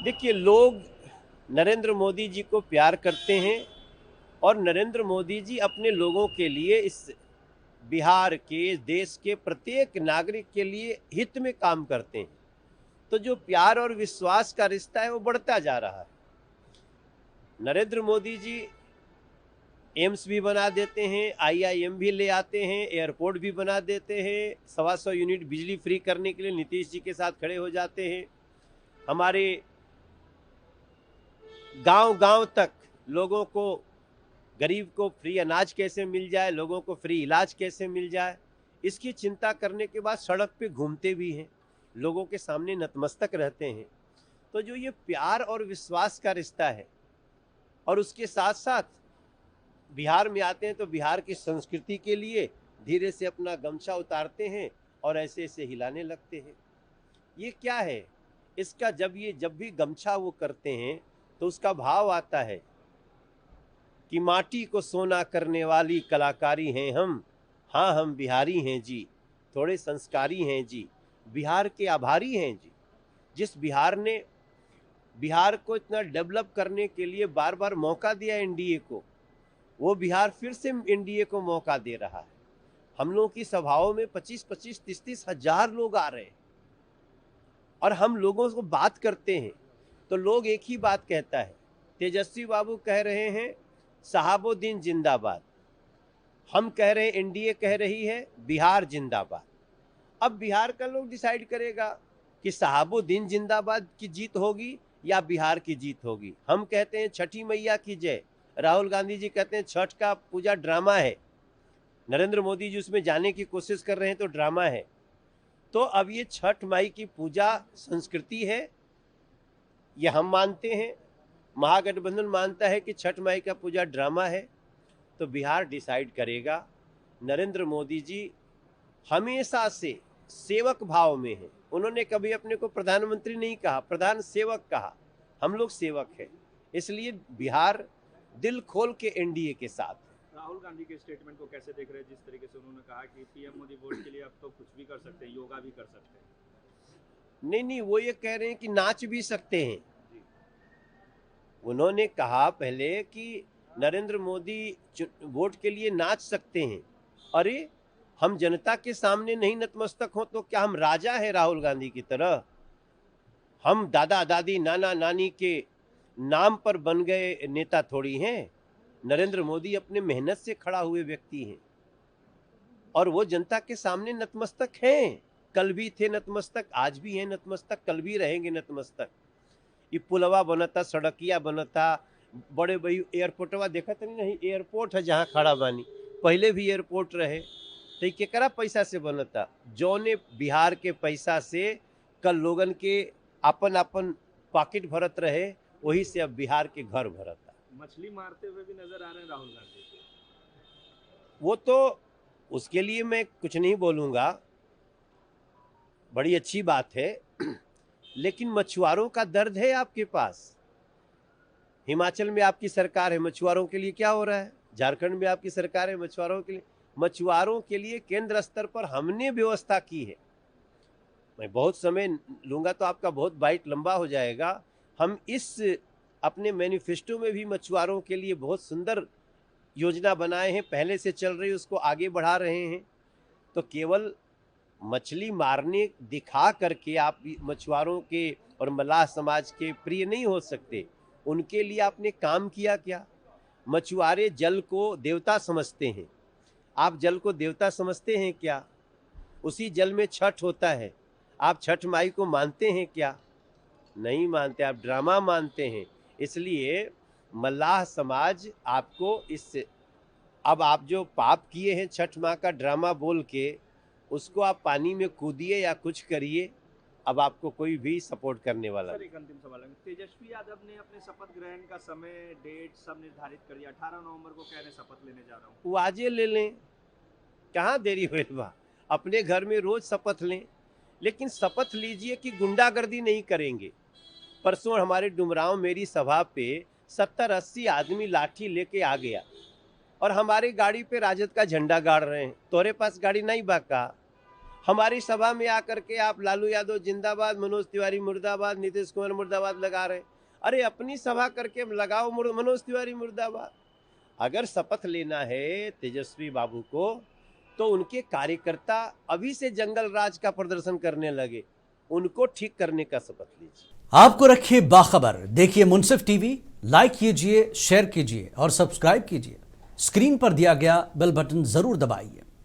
देखिए, लोग नरेंद्र मोदी जी को प्यार करते हैं और नरेंद्र मोदी जी अपने लोगों के लिए, इस बिहार के, देश के प्रत्येक नागरिक के लिए हित में काम करते हैं। तो जो प्यार और विश्वास का रिश्ता है वो बढ़ता जा रहा है। नरेंद्र मोदी जी एम्स भी बना देते हैं, आईआईएम भी ले आते हैं, एयरपोर्ट भी बना देते हैं, 125 यूनिट बिजली फ्री करने के लिए नीतीश जी के साथ खड़े हो जाते हैं। हमारे गांव-गांव तक लोगों को, गरीब को फ्री अनाज कैसे मिल जाए, लोगों को फ्री इलाज कैसे मिल जाए, इसकी चिंता करने के बाद सड़क पे घूमते भी हैं, लोगों के सामने नतमस्तक रहते हैं। तो जो ये प्यार और विश्वास का रिश्ता है, और उसके साथ साथ बिहार में आते हैं तो बिहार की संस्कृति के लिए धीरे से अपना गमछा उतारते हैं और ऐसे ऐसे हिलाने लगते हैं। ये क्या है? इसका जब भी गमछा वो करते हैं तो उसका भाव आता है कि माटी को सोना करने वाली कलाकारी हैं हम, हाँ हम बिहारी हैं जी, थोड़े संस्कारी हैं जी, बिहार के आभारी हैं जी। जिस बिहार ने बिहार को इतना डेवलप करने के लिए बार बार मौका दिया एनडीए को, वो बिहार फिर से एनडीए को मौका दे रहा है। हम लोगों की सभाओं में 25-25, 30-30 हजार लोग आ रहे हैं और हम लोगों को बात करते हैं तो लोग एक ही बात कहता है। तेजस्वी बाबू कह रहे हैं सहाबुद्दीन जिंदाबाद, हम कह रहे हैं, एनडीए कह रही है बिहार जिंदाबाद। अब बिहार का लोग डिसाइड करेगा कि सहाबुद्दीन जिंदाबाद की जीत होगी या बिहार की जीत होगी। हम कहते हैं छठी मैया की जय, राहुल गांधी जी कहते हैं छठ का पूजा ड्रामा है, नरेंद्र मोदी जी उसमें जाने की कोशिश कर रहे हैं तो ड्रामा है। तो अब ये छठ माई की पूजा संस्कृति है, ये हम मानते हैं, महागठबंधन मानता है कि छठ माई का पूजा ड्रामा है। तो बिहार डिसाइड करेगा। नरेंद्र मोदी जी हमेशा से सेवक भाव में है, उन्होंने कभी अपने को प्रधानमंत्री नहीं कहा, प्रधान सेवक कहा। हम लोग सेवक हैं, इसलिए बिहार दिल खोल के एनडीए के साथ। राहुल गांधी के स्टेटमेंट को कैसे देख रहे हैं, जिस तरीके से उन्होंने कहा कि पीएम मोदी वोट के लिए अब तो कुछ भी कर सकते हैं, योगा भी कर सकते हैं। नहीं, वो ये कह रहे हैं कि नाच भी सकते हैं। जी। उन्होंने कहा पहले कि नरेंद्र मोदी वोट के लिए नाच सकते हैं। अरे, हम जनता के सामने नहीं नतमस्तक हो तो क्या हम राजा है राहुल गांधी की तरह? हम दादा दादी नाना नानी के नाम पर बन गए नेता थोड़ी हैं। नरेंद्र मोदी अपने मेहनत से खड़ा हुए व्यक्ति हैं और वो जनता के सामने नतमस्तक हैं। कल भी थे नतमस्तक, आज भी हैं नतमस्तक, कल भी रहेंगे नतमस्तक। ये पुलवा बनता, सड़किया बनता, बड़े बड़ी एयरपोर्टवा देखा तनी नहीं, एयरपोर्ट है जहाँ खड़ा बानी, पहले भी एयरपोर्ट रहे। तो केकरा पैसा से बनता? जौने बिहार के पैसा से कल लोगन के अपन अपन पॉकेट भरत रहे, वही से अब बिहार के घर भरता। मछली मारते हुए भी नजर आ रहे हैं राहुल गांधी। वो तो, उसके लिए मैं कुछ नहीं बोलूँगा, बड़ी अच्छी बात है लेकिन मछुआरों का दर्द है आपके पास। हिमाचल में आपकी सरकार है, मछुआरों के लिए क्या हो रहा है? झारखंड में आपकी सरकार है, मछुआरों के लिए केंद्र स्तर पर हमने व्यवस्था की है। मैं बहुत समय लूँगा तो आपका बहुत बाइट लंबा हो जाएगा। हम इस अपने मैनिफेस्टो में भी मछुआरों के लिए बहुत सुंदर योजना बनाए हैं, पहले से चल रही, उसको आगे बढ़ा रहे हैं। तो केवल मछली मारने दिखा करके आप मछुआरों के और मल्लाह समाज के प्रिय नहीं हो सकते। उनके लिए आपने काम किया क्या? मछुआरे जल को देवता समझते हैं, आप जल को देवता समझते हैं क्या? उसी जल में छठ होता है, आप छठ माई को मानते हैं क्या? नहीं मानते, आप ड्रामा मानते हैं। इसलिए मल्लाह समाज आपको अब आप जो पाप किए हैं छठ माँ का ड्रामा बोल के, उसको आप पानी में कूदिए या कुछ करिए, अब आपको कोई भी सपोर्ट करने वाला सर, नहीं। एक अंतिम सवाल है। तेजस्वी यादव ने अपने शपथ ग्रहण का समय, डेट सब निर्धारित कर दिया। 18 नवंबर को कह रहे शपथ लेने जा रहा हूँ। वो आजे ले लें, कहाँ देरी हुई बा, अपने घर में रोज शपथ लें, लेकिन शपथ लीजिए कि गुंडागर्दी नहीं करेंगे। परसों हमारे डुमरांव मेरी सभा पे 70-80 आदमी लाठी लेके आ गया और हमारी गाड़ी पे राजद का झंडा गाड़ रहे हैं। तोरे पास गाड़ी नहीं बाका? हमारी सभा में आकर के आप लालू यादव जिंदाबाद, मनोज तिवारी मुर्दाबाद, नीतीश कुमार मुर्दाबाद लगा रहे। अरे अपनी सभा करके लगाओ मनोज तिवारी मुर्दाबाद। अगर शपथ लेना है तेजस्वी बाबू को तो उनके कार्यकर्ता अभी से जंगल राज का प्रदर्शन करने लगे, उनको ठीक करने का शपथ लीजिए। आपको रखिए बाखबर, देखिए मुंसिफ टीवी, लाइक कीजिए, शेयर कीजिए और सब्सक्राइब कीजिए। स्क्रीन पर दिया गया बेल बटन जरूर दबाइए।